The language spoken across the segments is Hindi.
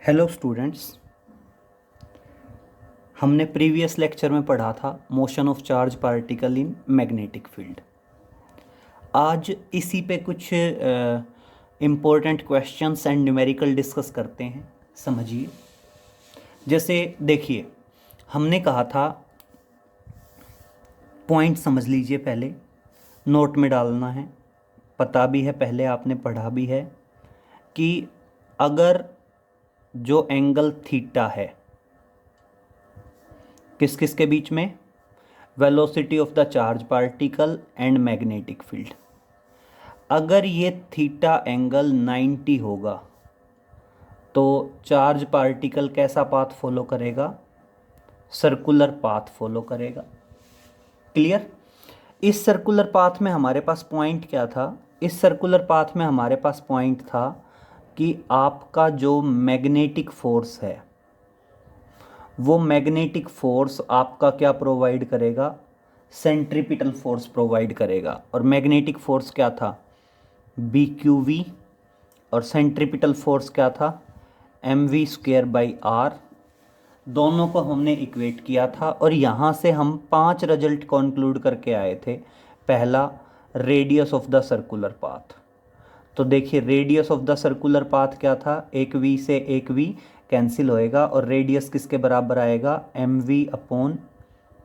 हेलो स्टूडेंट्स, हमने प्रीवियस लेक्चर में पढ़ा था motion of charge particle in magnetic field. आज इसी पे कुछ important questions and numerical discuss करते हैं। समझिए, जैसे देखिए, हमने कहा था, पॉइंट समझ लीजिए, पहले नोट में डालना है, पता भी है, पहले आपने पढ़ा भी है कि अगर जो एंगल थीटा है किस किस के बीच में, velocity of the charge particle and magnetic field, अगर ये थीटा एंगल 90 होगा तो चार्ज पार्टिकल कैसा पाथ फॉलो करेगा? सर्कुलर पाथ फॉलो करेगा। क्लियर? इस सर्कुलर पाथ में हमारे पास पॉइंट क्या था? इस सर्कुलर पाथ में हमारे पास पॉइंट था कि आपका जो मैग्नेटिक फोर्स है वो मैग्नेटिक फोर्स आपका क्या प्रोवाइड करेगा? सेंट्रीपिटल फोर्स प्रोवाइड करेगा। और मैग्नेटिक फोर्स क्या था? B Q V. और सेंट्रीपिटल फोर्स क्या था? M V square by R. दोनों को हमने इक्वेट किया था और यहाँ से हम 5 रिजल्ट कंक्लूड करके आए थे। पहला, radius of the circular path. तो देखिए, radius of the circular path क्या था? एक वी से एक वी कैंसिल होएगा और रेडियस किसके बराबर आएगा? M V upon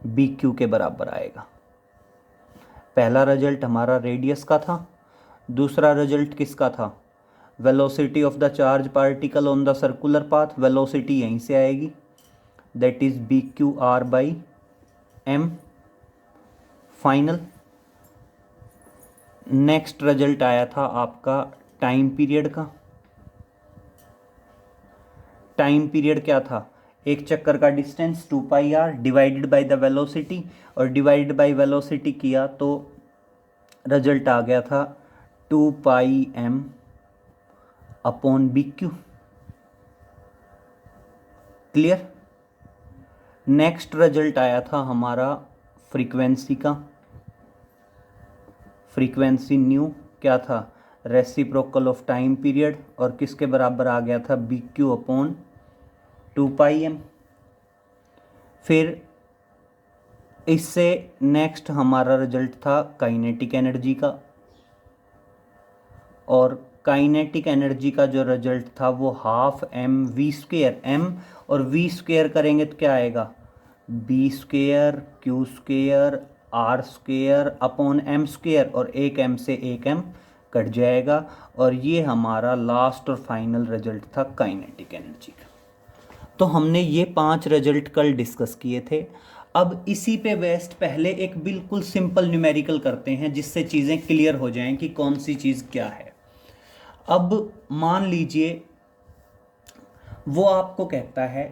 B Q के बराबर आएगा। पहला रिजल्ट हमारा रेडियस का था। दूसरा रिजल्ट किसका था? Velocity of the charge particle on the circular path. Velocity यहीं से आएगी, that is B Q R by M. Final next result आया था आपका टाइम पीरियड का। टाइम पीरियड क्या था? एक चक्कर का distance 2 pi R divided by the velocity, और डिवाइडेड बाय वेलोसिटी किया तो रिजल्ट आ गया था 2 pi M upon B Q. Clear? Next result आया था हमारा फ्रीक्वेंसी का। फ्रीक्वेंसी न्यू क्या था? रेसिप्रोकल ऑफ टाइम पीरियड, और किसके बराबर आ गया था? B Q upon 2 pi M. फिर इससे नेक्स्ट हमारा रिजल्ट था काइनेटिक एनर्जी का, और काइनेटिक एनर्जी का जो रिजल्ट था वो half M V square. M और वी स्क्वेयर करेंगे तो क्या आएगा? B square Q square R square upon M square, और एक एम से एक एम कट जाएगा। और ये हमारा लास्ट और फाइनल रिजल्ट था काइनेटिक एनर्जी का। तो हमने ये 5 रिजल्ट कल डिस्कस किए थे। अब इसी पे बेस्ड पहले एक बिल्कुल सिंपल न्यूमेरिकल करते हैं जिससे चीज़ें क्लियर हो जाएं कि कौन सी चीज़ क्या है। अब मान लीजिए वो आपको कहता है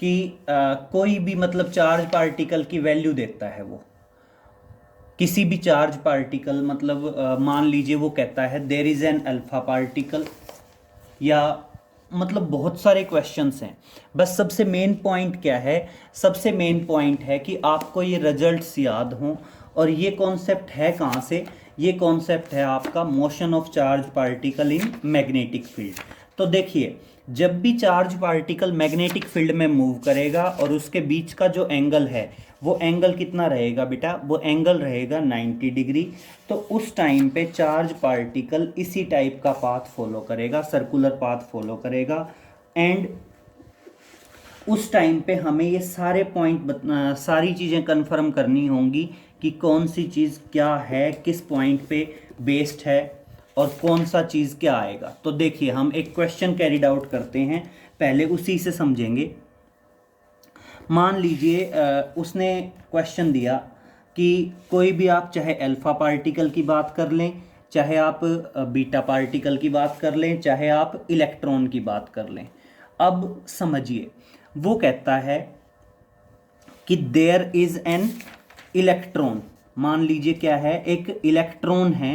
कि कोई भी मतलब चार्ज पार्टिकल की वैल्यू देता है, वो किसी भी चार्ज पार्टिकल, मतलब मान लीजिए वो कहता है there is an alpha particle, या मतलब बहुत सारे क्वेश्चंस हैं। बस सबसे मेन पॉइंट क्या है? सबसे मेन पॉइंट है कि आपको ये रिजल्ट्स याद हों। और ये कॉन्सेप्ट है कहाँ से? ये कॉन्सेप्ट है आपका motion of charge particle in magnetic field. तो देखिए, जब भी चार्ज पार्टिकल मैग्नेटिक फील्ड में मूव करेगा और उसके बीच का जो एंगल है वो एंगल कितना रहेगा बेटा? वो एंगल रहेगा 90 डिग्री। तो उस टाइम पे चार्ज पार्टिकल इसी टाइप का पाथ फॉलो करेगा, सर्कुलर पाथ फॉलो करेगा। एंड उस टाइम पे हमें ये सारे पॉइंट सारी चीज़ें कंफर्म करनी होंगी कि कौन सी चीज़ क्या है, किस पॉइंट पे बेस्ड है, और कौन सा चीज़ क्या आएगा। तो देखिए, हम एक क्वेश्चन कैरिड आउट करते हैं, पहले उसी से समझेंगे। मान लीजिए उसने क्वेश्चन दिया कि कोई भी आप चाहे अल्फा पार्टिकल की बात कर लें, चाहे आप बीटा पार्टिकल की बात कर लें, चाहे आप इलेक्ट्रॉन की बात कर लें। अब समझिए, वो कहता है कि देयर इज एन इलेक्ट्रॉन। मान लीजिए क्या है? एक इलेक्ट्रॉन है।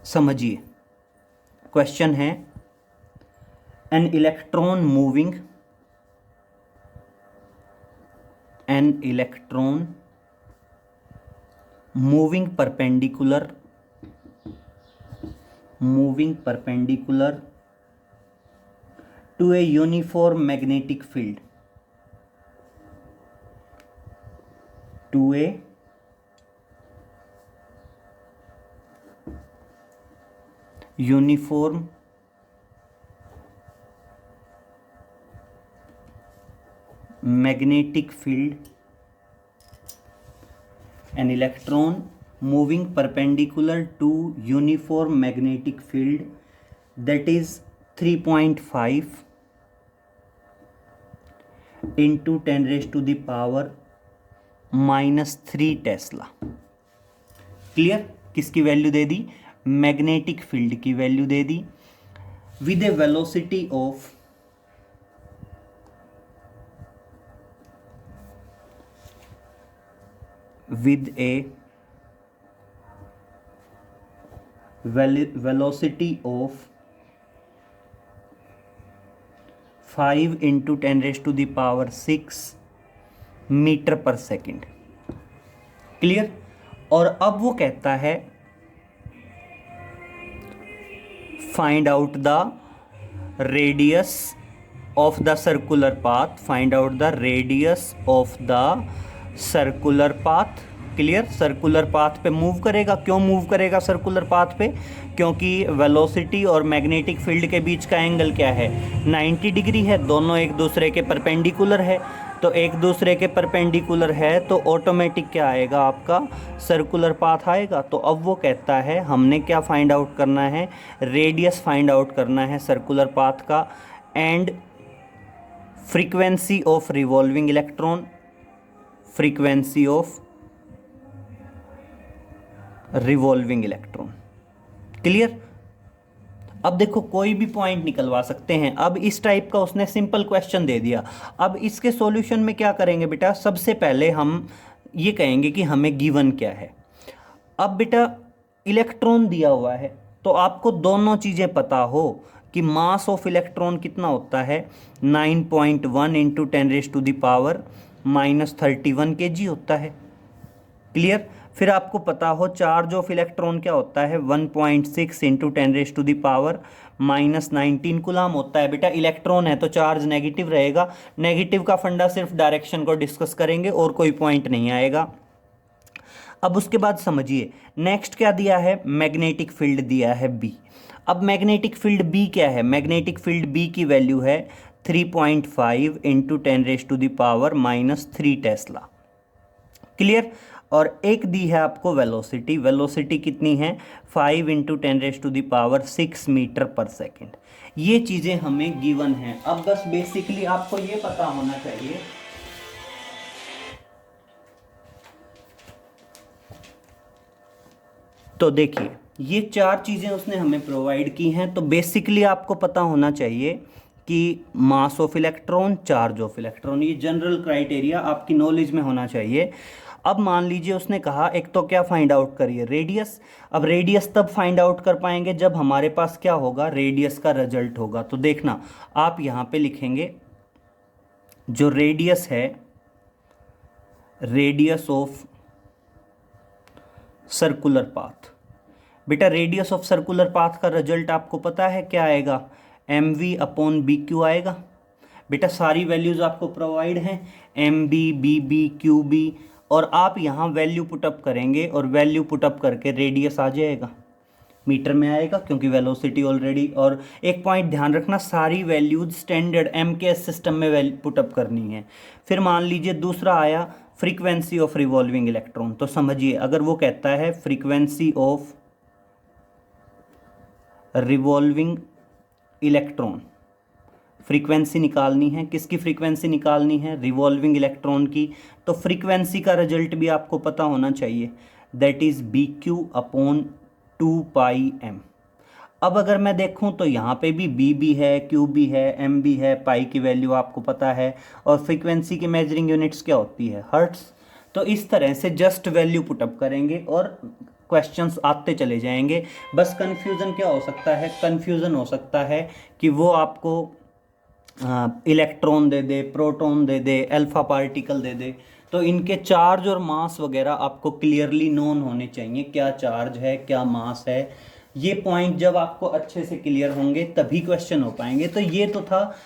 समझिए, क्वेश्चन है an electron moving, an electron moving perpendicular to a uniform magnetic field, to a uniform magnetic field, an electron moving perpendicular to uniform magnetic field that is 3.5 into 10 raised to the power -3 tesla. Clear? किसकी वैल्यू दे दी? मैग्नेटिक फील्ड की value they the with A velocity of with a velocity of 5 into 10 raised to the power 6 metre पर सेकेंड। क्लियर? और अब वो कहता है find out the radius of the circular path, find out the radius of the circular path. Clear? Circular path पे मूव करेगा। क्यों मूव करेगा सर्कुलर पाथ पे? क्योंकि वेलोसिटी और मैग्नेटिक फील्ड के बीच का एंगल क्या है? 90 डिग्री है। दोनों एक दूसरे के परपेंडिकुलर है, तो एक दूसरे के परपेंडिकुलर है तो ऑटोमेटिक क्या आएगा? आपका सर्कुलर पाथ आएगा। तो अब वो कहता है हमने क्या फाइंड आउट करना है? रेडियस फाइंड आउट करना है सर्कुलर पाथ का and frequency of revolving electron, frequency of revolving electron. Clear? अब देखो कोई भी पॉइंट निकलवा सकते हैं। अब इस टाइप का उसने सिंपल क्वेश्चन दे दिया। अब इसके सॉल्यूशन में क्या करेंगे बेटा? सबसे पहले हम ये कहेंगे कि हमें गिवन क्या है। अब बेटा इलेक्ट्रॉन दिया हुआ है तो आपको दोनों चीज़ें पता हो कि मास ऑफ इलेक्ट्रॉन कितना होता है? 9.1 into 10 raise to the power -31 kg होता है। क्लियर? फिर आपको पता हो चार्ज ऑफ इलेक्ट्रॉन क्या होता है? 1.6 into 10 raise to the power -19 coulomb होता है। बेटा इलेक्ट्रॉन है तो चार्ज नेगेटिव रहेगा। नेगेटिव का फंडा सिर्फ डायरेक्शन को डिस्कस करेंगे और कोई पॉइंट नहीं आएगा। अब उसके बाद समझिए नेक्स्ट क्या दिया है? मैग्नेटिक फील्ड दिया है बी। अब मैग्नेटिक फील्ड बी क्या है? मैग्नेटिक फील्ड बी की वैल्यू है 3.5 into 10 raise to the power -3 tesla. Clear? और एक दी है आपको वेलोसिटी। वेलोसिटी कितनी है? 5 into 10 raise to the power 6 metre पर सेकेंड। ये चीज़ें हमें गिवन हैं। अब बस बेसिकली आपको ये पता होना चाहिए तो देखिए ये चार चीज़ें उसने हमें प्रोवाइड की हैं। तो बेसिकली आपको पता होना चाहिए कि mass of electron, charge of electron, ये जनरल क्राइटेरिया आपकी नॉलेज में होना चाहिए। अब मान लीजिए उसने कहा एक तो क्या फाइंड आउट करिए? रेडियस। अब रेडियस तब फाइंड आउट कर पाएंगे जब हमारे पास क्या होगा? रेडियस का रिजल्ट होगा। तो देखना आप यहाँ पे लिखेंगे जो रेडियस है, रेडियस ऑफ सर्कुलर पाथ। बेटा रेडियस ऑफ सर्कुलर पाथ का रिजल्ट आपको पता है क्या आएगा? mv/bq आएगा। बेटा सारी वैल्यूज़ आपको प्रोवाइड हैं, mb, bb, qb, और आप यहाँ वैल्यू पुटअप करेंगे और वैल्यू पुटअप करके रेडियस आ जाएगा, मीटर में आएगा क्योंकि वेलोसिटी ऑलरेडी। और एक पॉइंट ध्यान रखना, सारी वैल्यूज स्टैंडर्ड MKS सिस्टम में पुटअप करनी है। फिर मान लीजिए दूसरा आया फ्रीक्वेंसी ऑफ रिवॉल्विंग इलेक्ट्रॉन। तो समझिए अगर वो कहता है frequency of revolving electron, frequency निकालनी है। किसकी फ्रीक्वेंसी निकालनी है? रिवॉल्विंग इलेक्ट्रॉन की। तो फ्रीक्वेंसी का रिजल्ट भी आपको पता होना चाहिए, दैट इज़ BQ/2πm। अब अगर मैं देखूं तो यहाँ पे भी B भी है, Q भी है, M भी है, पाई की वैल्यू आपको पता है, और फ्रीक्वेंसी की मेजरिंग यूनिट्स क्या होती है? हर्ट्स। तो इस तरह से जस्ट वैल्यू पुटअप करेंगे और क्वेश्चंस आते चले जाएंगे। बस कन्फ्यूज़न क्या हो सकता है? कन्फ्यूज़न हो सकता है कि वो आपको इलेक्ट्रॉन दे दे, प्रोटॉन दे दे, अल्फा पार्टिकल दे दे। तो इनके चार्ज और मास वगैरह आपको क्लियरली नोन होने चाहिए, क्या चार्ज है, क्या मास है। ये पॉइंट जब आपको अच्छे से क्लियर होंगे तभी क्वेश्चन हो पाएंगे। तो ये तो था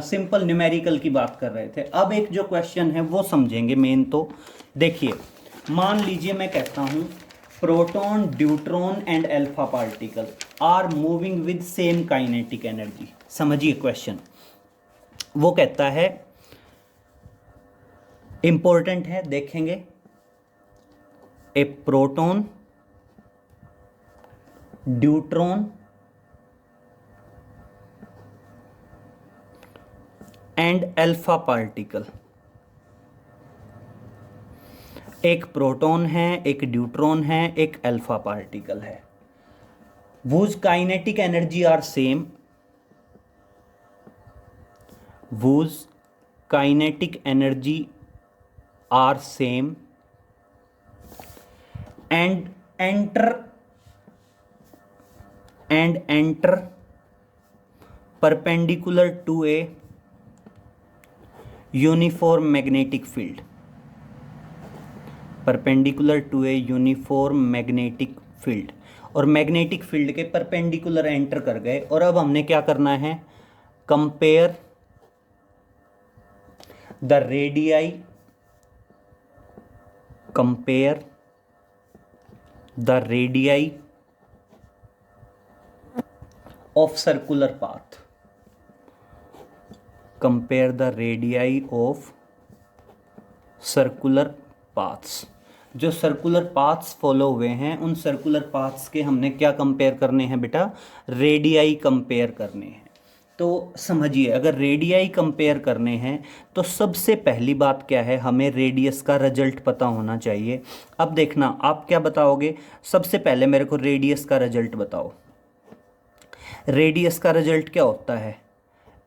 सिंपल न्यूमेरिकल की बात कर रहे थे। अब एक जो क्वेश्चन है वो समझेंगे मेन। तो देखिए, मान लीजिए मैं कहता हूँ proton, deuteron and alpha particle are moving with same kinetic energy. समझिए क्वेश्चन, वो कहता है, इंपॉर्टेंट है, देखेंगे। A proton, deuteron and alpha particle. एक प्रोटॉन है, एक ड्यूट्रॉन है, एक अल्फा पार्टिकल है। whose kinetic energy are same, whose kinetic energy are same and enter perpendicular to a uniform magnetic field, perpendicular to a uniform magnetic field। और मैग्नेटिक फील्ड के परपेंडिकुलर एंटर कर गए। और अब हमने क्या करना है, compare the radii, compare the radii of circular path, compare the radii of circular paths. जो सर्कुलर पाथ्स फॉलो हुए हैं उन सर्कुलर पाथ्स के हमने क्या कंपेयर करने हैं बेटा, रेडियाई कंपेयर करने हैं। तो समझिए, अगर रेडियाई कंपेयर करने हैं तो सबसे पहली बात क्या है, हमें रेडियस का रिजल्ट पता होना चाहिए। अब देखना आप क्या बताओगे, सबसे पहले मेरे को रेडियस का रिजल्ट बताओ। रेडियस का रिजल्ट क्या होता है,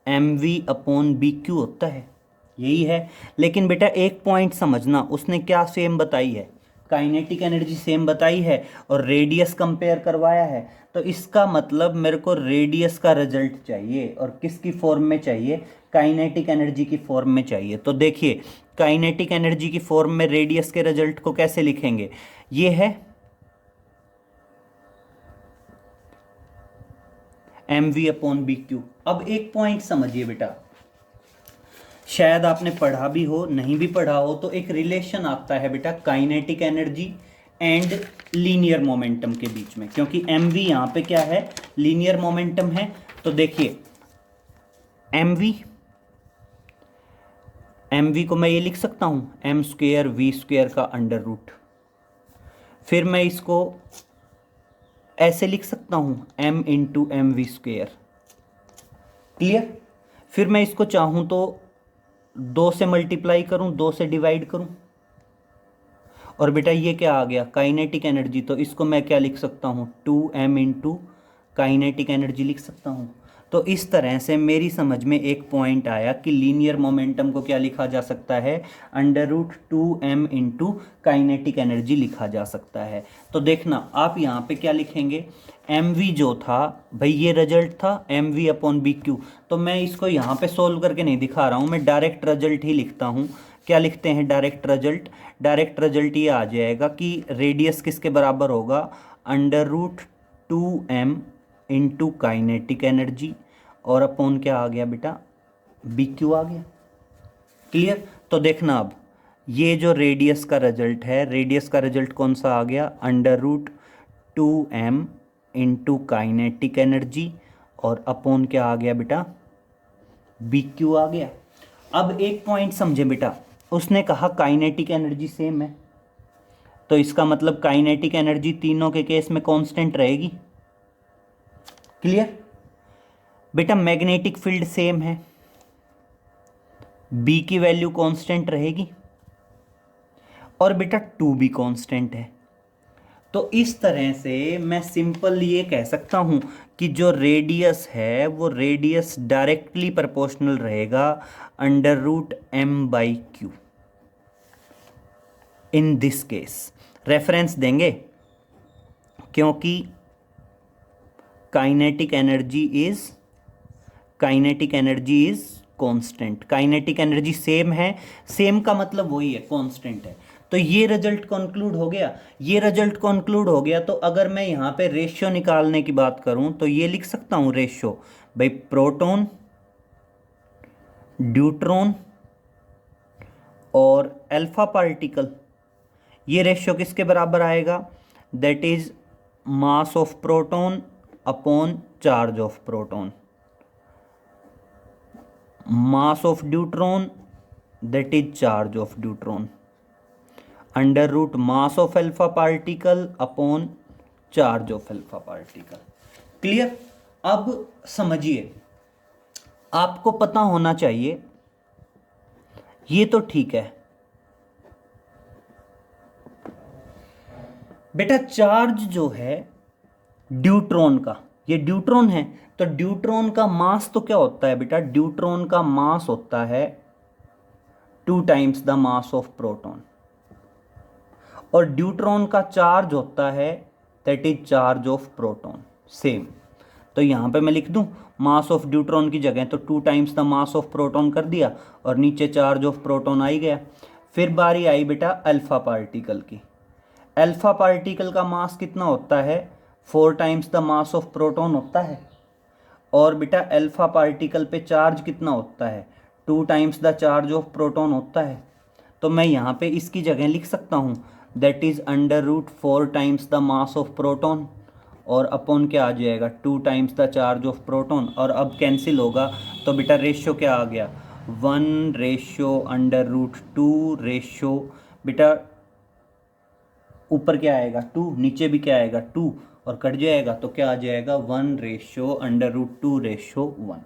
mv/bq होता है, यही है। लेकिन बेटा एक पॉइंट समझना, उसने क्या सेम बताई है, काइनेटिक एनर्जी सेम बताई है और रेडियस कंपेयर करवाया है। तो इसका मतलब मेरे को रेडियस का रिजल्ट चाहिए, और किसकी फॉर्म में चाहिए, काइनेटिक एनर्जी की फॉर्म में चाहिए। तो देखिए, काइनेटिक एनर्जी की फॉर्म में रेडियस के रिजल्ट को कैसे लिखेंगे, ये है mv/bq। अब एक पॉइंट समझिए बेटा, शायद आपने पढ़ा भी हो, नहीं भी पढ़ा हो, तो एक रिलेशन आता है बेटा kinetic energy and linear momentum के बीच में, क्योंकि mv यहाँ पे क्या है, लीनियर मोमेंटम है। तो देखिए mv को मैं ये लिख सकता हूँ m² v² का अंडर रूट। फिर मैं इसको ऐसे लिख सकता हूँ m × mv²। क्लियर। फिर मैं इसको चाहूँ तो 2 से मल्टीप्लाई करूं, 2 से डिवाइड करूं, और बेटा ये क्या आ गया, काइनेटिक एनर्जी। तो इसको मैं क्या लिख सकता हूं, 2m × काइनेटिक एनर्जी लिख सकता हूं। तो इस तरह से मेरी समझ में एक पॉइंट आया कि लीनियर मोमेंटम को क्या लिखा जा सकता है, √2m × काइनेटिक एनर्जी लिखा जा सकता है। तो देखना आप यहाँ पे क्या लिखेंगे, mv जो था भाई, ये रिजल्ट था mv/bq। तो मैं इसको यहाँ पे सोल्व करके नहीं दिखा रहा हूँ, मैं डायरेक्ट रिजल्ट ही लिखता हूँ। क्या लिखते हैं, डायरेक्ट रिजल्ट। डायरेक्ट रिजल्ट ये आ जाएगा कि रेडियस किसके बराबर होगा, √2m × काइनेटिक एनर्जी, और अपॉन क्या आ गया बेटा, bq आ गया। क्लियर। तो देखना अब ये जो रेडियस का रिजल्ट है, रेडियस का रिजल्ट कौन सा आ गया, √2m × काइनेटिक एनर्जी, और अपॉन क्या आ गया बेटा, bq आ गया। अब एक पॉइंट समझे बेटा, उसने कहा काइनेटिक एनर्जी सेम है, तो इसका मतलब काइनेटिक एनर्जी तीनों के केस में कांस्टेंट रहेगी। क्लियर बेटा। मैग्नेटिक फील्ड सेम है, b की वैल्यू कांस्टेंट रहेगी, और बेटा 2 भी कांस्टेंट है। तो इस तरह से मैं सिंपल ये कह सकता हूं कि जो रेडियस है वो रेडियस डायरेक्टली प्रोपोर्शनल रहेगा √m/q। In this case reference देंगे, क्योंकि kinetic energy is constant. Kinetic energy same है, सेम का मतलब वही है, कांस्टेंट है। तो ये रिजल्ट कंक्लूड हो गया। ये रिजल्ट कंक्लूड हो गया तो अगर मैं यहाँ पे रेशियो निकालने की बात करूँ तो ये लिख सकता हूँ रेशियो, भाई प्रोटॉन, ड्यूट्रॉन और अल्फा पार्टिकल, ये रेशियो किसके बराबर आएगा? That is mass of proton upon charge of proton, mass of deuteron that is charge of deuteron, under root mass of alpha particle upon charge of alpha particle. Clear? अब समझिए, आपको पता होना चाहिए, ये तो ठीक है बेटा, चार्ज जो है ड्यूट्रॉन का, ये ड्यूट्रॉन है, तो ड्यूट्रॉन का मास तो क्या होता है बेटा? ड्यूट्रॉन का मास होता है 2 times the mass of proton, और ड्यूट्रॉन का चार्ज होता है that is charge of proton, same. तो यहाँ पे मैं लिख दूँ मास ऑफ ड्यूट्रॉन की जगह तो 2 times the mass of proton कर दिया, और नीचे चार्ज ऑफ प्रोटॉन आ ही गया। फिर बारी आई बेटा अल्फा पार्टिकल की। अल्फा पार्टिकल का मास कितना होता है? 4 times the mass of proton होता है, और बेटा अल्फा पार्टिकल पे चार्ज कितना होता है? 2 times the charge of proton होता है। तो मैं यहाँ पे इसकी जगह लिख सकता हूँ that is under root 4 times the mass of proton, और अपॉन क्या आ जाएगा? 2 times the charge of proton. और अब कैंसिल होगा तो बेटा रेशियो क्या आ गया? 1 रेशियो अंडर रूट 2 रेशियो, बेटा ऊपर क्या आएगा? 2, नीचे भी क्या आएगा? 2, और कट जाएगा तो क्या आ जाएगा? 1 ratio under root 2 ratio 1।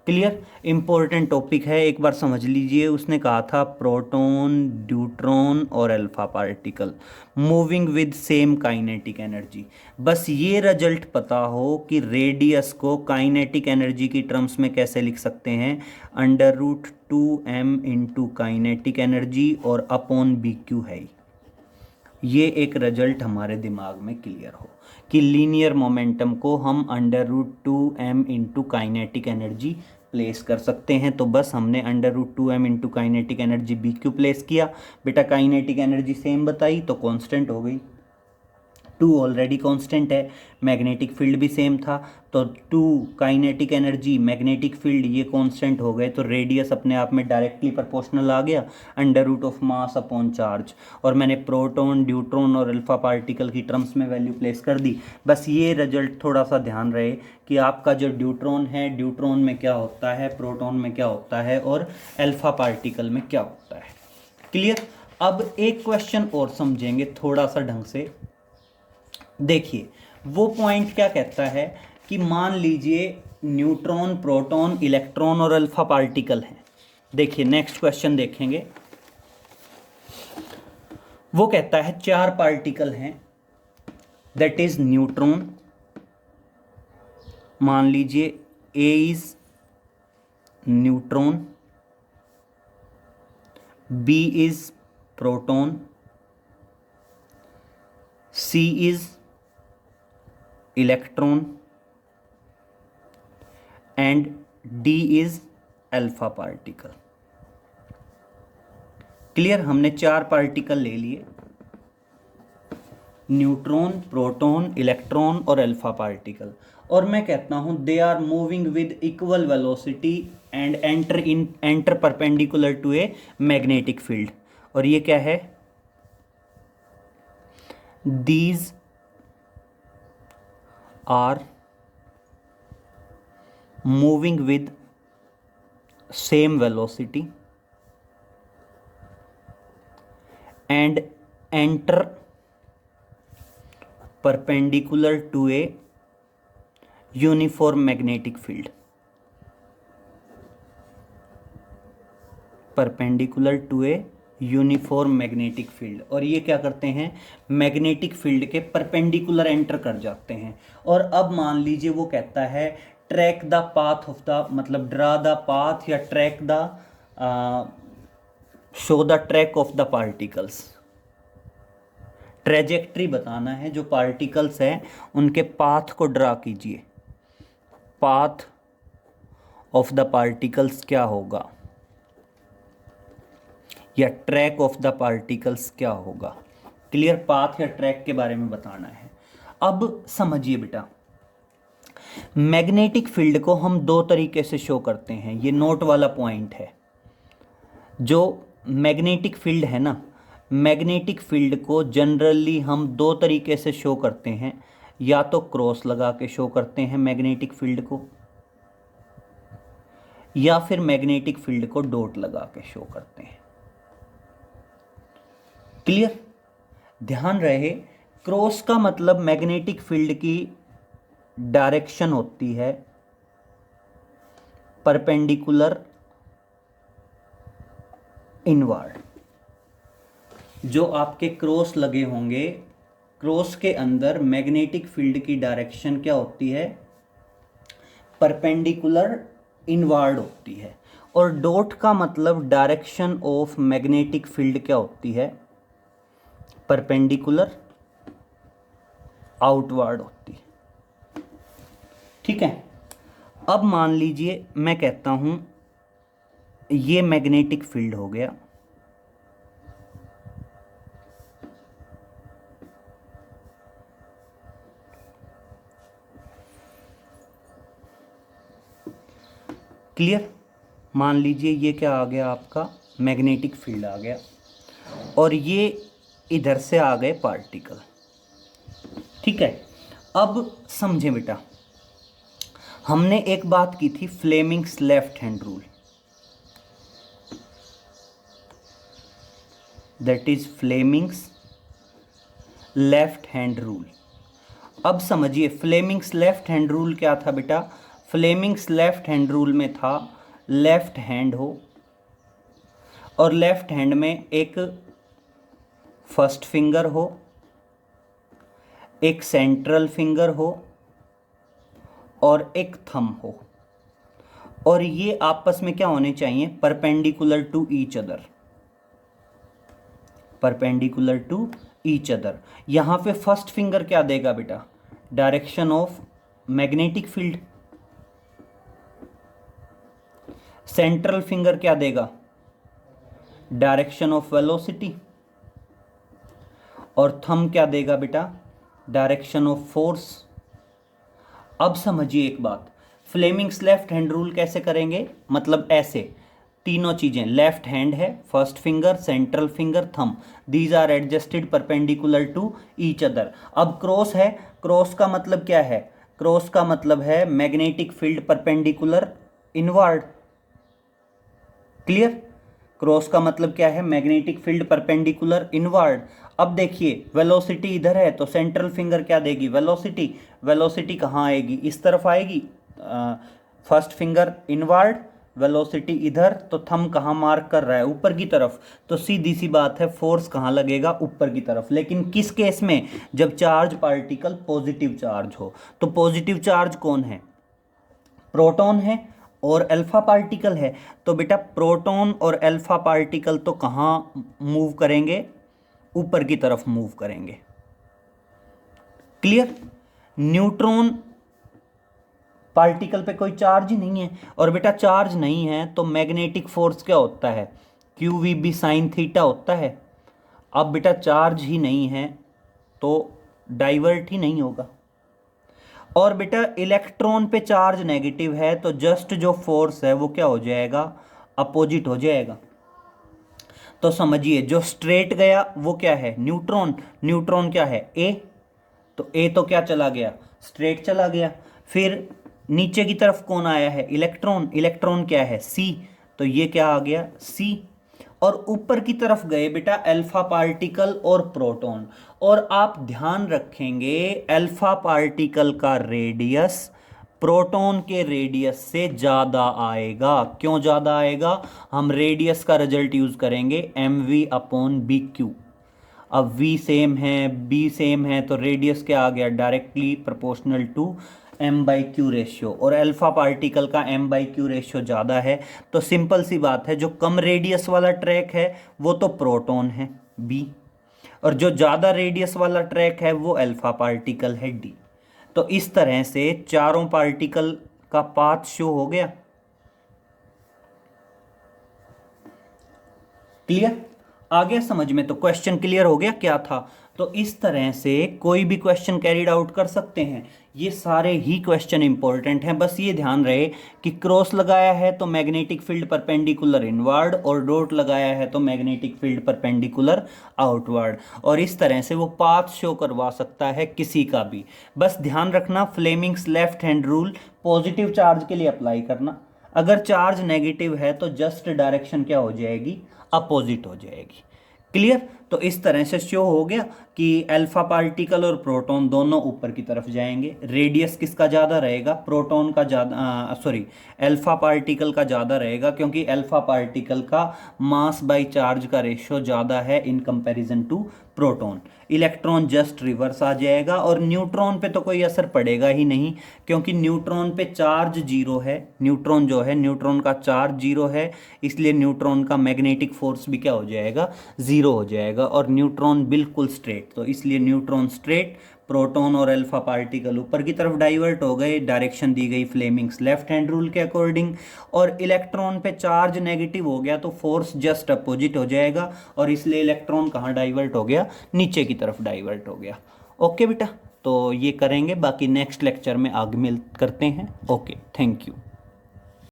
Clear? Important topic है, एक बार समझ लीजिए। उसने कहा था प्रोटॉन, ड्यूट्रॉन और alpha particle moving with same kinetic energy. बस ये रिजल्ट पता हो कि रेडियस को काइनेटिक एनर्जी की टर्म्स में कैसे लिख सकते हैं? Under root 2m into kinetic energy और अपॉन BQ है। ये एक रिजल्ट हमारे दिमाग में क्लियर हो कि लीनियर मोमेंटम को हम under root 2m into kinetic energy place कर सकते हैं। तो बस हमने under root 2m into kinetic energy BQ place किया, बेटा काइनेटिक एनर्जी सेम बताई तो कांस्टेंट हो गई, 2 ऑलरेडी कांस्टेंट है, मैग्नेटिक फील्ड भी सेम था तो 2 काइनेटिक एनर्जी मैग्नेटिक फील्ड ये कांस्टेंट हो गए, तो रेडियस अपने आप में डायरेक्टली प्रोपोर्शनल आ गया under root of mass upon charge, और मैंने प्रोटॉन, ड्यूट्रॉन और अल्फा पार्टिकल की टर्म्स में वैल्यू प्लेस कर दी। बस ये रिजल्ट थोड़ा सा ध्यान रहे कि आपका जो ड्यूट्रॉन है, ड्यूट्रॉन में क्या होता है, प्रोटॉन में क्या होता है और अल्फा पार्टिकल में क्या होता है। क्लियर? अब एक क्वेश्चन और समझेंगे थोड़ा सा ढंग से। देखिए वो पॉइंट क्या कहता है कि मान लीजिए न्यूट्रॉन, प्रोटॉन, इलेक्ट्रॉन और अल्फा पार्टिकल हैं। देखिए नेक्स्ट क्वेश्चन देखेंगे, वो कहता है 4 पार्टिकल हैं, दैट इज न्यूट्रॉन, मान लीजिए A is neutron, B is proton, C is electron and D is alpha particle. Clear? हमने 4 पार्टिकल ले लिए, न्यूट्रॉन, प्रोटॉन, इलेक्ट्रॉन और अल्फा पार्टिकल, और मैं कहता हूं they are moving with equal velocity and enter perpendicular to a magnetic field. और ये क्या है? These are moving with same velocity and enter perpendicular to a uniform magnetic field, perpendicular to a uniform magnetic field. और ये क्या करते हैं? मैग्नेटिक फील्ड के परपेंडिकुलर एंटर कर जाते हैं। और अब मान लीजिए वो कहता है track the path of the, मतलब ड्रा द पाथ या track the, show the track of the particles. Trajectory बताना है, जो पार्टिकल्स हैं उनके पाथ को ड्रा कीजिए, पाथ ऑफ द पार्टिकल्स क्या होगा या ट्रैक ऑफ द पार्टिकल्स क्या होगा। क्लियर, पाथ या ट्रैक के बारे में बताना है। अब समझिए बेटा, मैग्नेटिक फील्ड को हम दो तरीके से शो करते हैं, ये नोट वाला पॉइंट है। जो मैग्नेटिक फील्ड है ना, मैग्नेटिक फील्ड को जनरली हम दो तरीके से शो करते हैं, या तो क्रॉस लगा के शो करते हैं मैग्नेटिक फील्ड को, या फिर मैग्नेटिक फील्ड को डॉट लगा के शो करते हैं। क्लियर, ध्यान रहे, क्रॉस का मतलब मैग्नेटिक फील्ड की डायरेक्शन होती है परपेंडिकुलर इनवर्ड। जो आपके क्रॉस लगे होंगे, क्रॉस के अंदर मैग्नेटिक फील्ड की डायरेक्शन क्या होती है, परपेंडिकुलर इनवर्ड होती है। और डॉट का मतलब डायरेक्शन ऑफ मैग्नेटिक फील्ड क्या होती है, परपेंडिकुलर आउटवर्ड होती है। ठीक है, अब मान लीजिए मैं कहता हूं ये मैग्नेटिक फील्ड हो गया, क्लियर, मान लीजिए ये क्या आ गया, आपका मैग्नेटिक फील्ड आ गया, और ये इधर से आ गए पार्टिकल। ठीक है, अब समझें बेटा, हमने एक बात की थी, Fleming's left hand rule, that is Fleming's left hand rule. अब समझिए फ्लेमिंग्स लेफ्ट हैंड रूल क्या था बेटा, फ्लेमिंग्स लेफ्ट हैंड रूल में था लेफ्ट हैंड हो, और लेफ्ट हैंड में एक फर्स्ट फिंगर हो, एक सेंट्रल फिंगर हो, और एक थंब हो, और ये आपस में क्या होने चाहिए, perpendicular to each other, perpendicular to each other. यहां पे फर्स्ट फिंगर क्या देगा बेटा, direction of magnetic field, central finger क्या देगा, डायरेक्शन ऑफ वेलोसिटी, और थंब क्या देगा बेटा, डायरेक्शन ऑफ फोर्स। अब समझिए एक बात, फ्लेमिंग्स लेफ्ट हैंड रूल कैसे करेंगे, मतलब ऐसे तीनों चीजें, लेफ्ट हैंड है, first finger, central finger, thumb, these are adjusted perpendicular to each other. अब क्रॉस है, क्रॉस का मतलब क्या है, क्रॉस का मतलब है magnetic field perpendicular inward. Clear, cross का मतलब क्या है, मैग्नेटिक फील्ड परपेंडिकुलर इनवर्ड। अब देखिए वेलोसिटी इधर है तो सेंट्रल फिंगर क्या देगी, वेलोसिटी, वेलोसिटी कहाँ आएगी, इस तरफ आएगी, फर्स्ट फिंगर इनवर्ड, वेलोसिटी इधर, तो थंब कहाँ मार्क कर रहा है, ऊपर की तरफ, तो सीधी सी बात है फोर्स कहाँ लगेगा, ऊपर की तरफ। लेकिन किस केस में, जब चार्ज पार्टिकल पॉजिटिव चार्ज हो। तो पॉजिटिव चार्ज कौन है, प्रोटॉन है, और अल्फा पार्टिकल है। तो बेटा प्रोटॉन और अल्फा पार्टिकल तो कहाँ मूव करेंगे, ऊपर की तरफ मूव करेंगे। क्लियर, न्यूट्रॉन पार्टिकल पे कोई चार्ज ही नहीं है, और बेटा चार्ज नहीं है तो मैग्नेटिक फोर्स क्या होता है, Q V B sine theta होता है। अब बेटा चार्ज ही नहीं है तो डाइवर्ट ही नहीं होगा, और बेटा इलेक्ट्रॉन पे चार्ज नेगेटिव है तो जस्ट जो फोर्स है वो क्या हो जाएगा, अपोजिट हो जाएगा। तो समझिए जो स्ट्रेट गया वो क्या है, न्यूट्रॉन, न्यूट्रॉन क्या है, ए, तो ए तो क्या चला गया, स्ट्रेट चला गया। फिर नीचे की तरफ कौन आया है, इलेक्ट्रॉन, इलेक्ट्रॉन क्या है, सी, तो ये क्या आ गया, सी। और ऊपर की तरफ गए बेटा अल्फा पार्टिकल और प्रोटॉन, और आप ध्यान रखेंगे अल्फा पार्टिकल का रेडियस प्रोटॉन के रेडियस से ज़्यादा आएगा। क्यों ज़्यादा आएगा, हम रेडियस का रिजल्ट यूज़ करेंगे mv/bq। अब v सेम है, b सेम है, तो रेडियस क्या आ गया, directly proportional to m/q ratio, और अल्फा पार्टिकल का m/q रेशियो ज़्यादा है। तो सिंपल सी बात है, जो कम रेडियस वाला ट्रैक है वो तो प्रोटॉन है b, और जो ज़्यादा रेडियस वाला ट्रैक है वो अल्फा पार्टिकल है d। तो इस तरह से चारों पार्टिकल का पाथ शो हो गया। क्लियर? आ गया समझ में? तो क्वेश्चन क्लियर हो गया क्या था? तो इस तरह से कोई भी क्वेश्चन कैरिड आउट कर सकते हैं। ये सारे ही क्वेश्चन इंपॉर्टेंट हैं, बस ये ध्यान रहे कि क्रॉस लगाया है तो मैग्नेटिक फील्ड परपेंडिकुलर इनवर्ड, और डॉट लगाया है तो मैग्नेटिक फील्ड परपेंडिकुलर आउटवर्ड, और इस तरह से वो पाथ शो करवा सकता है किसी का भी। बस ध्यान रखना, Fleming's left hand rule positive charge के लिए अप्लाई करना। अगर चार्ज नेगेटिव है तो जस्ट डायरेक्शन क्या हो जाएगी? अपोजिट हो जाएगी। क्लियर? तो इस तरह से शो हो गया कि अल्फा पार्टिकल और प्रोटॉन दोनों ऊपर की तरफ जाएंगे। रेडियस किसका ज़्यादा रहेगा? प्रोटॉन का ज़्यादा, सॉरी, अल्फा पार्टिकल का ज़्यादा रहेगा, क्योंकि अल्फा पार्टिकल का मास बाई चार्ज का रेशियो ज़्यादा है in comparison to proton. Electron just reverse आ जाएगा, और न्यूट्रॉन पे तो कोई असर पड़ेगा ही नहीं, क्योंकि न्यूट्रॉन पे चार्ज जीरो है। न्यूट्रॉन जो है, न्यूट्रॉन का चार्ज जीरो है, इसलिए न्यूट्रॉन का मैग्नेटिक फोर्स भी क्या हो जाएगा? जीरो हो जाएगा। और न्यूट्रॉन बिल्कुल स्ट्रेट, तो इसलिए न्यूट्रॉन स्ट्रेट, प्रोटॉन और अल्फा पार्टिकल ऊपर की तरफ डाइवर्ट हो गए, डायरेक्शन दी गई फ्लेमिंग्स लेफ्ट हैंड रूल के अकॉर्डिंग। और इलेक्ट्रॉन पे चार्ज नेगेटिव हो गया तो फोर्स जस्ट अपोजिट हो जाएगा, और इसलिए इलेक्ट्रॉन कहाँ डाइवर्ट हो गया? नीचे की तरफ डाइवर्ट हो गया। ओके बेटा, तो ये करेंगे, बाकी नेक्स्ट लेक्चर में आगे मिल करते हैं। Okay, thank you.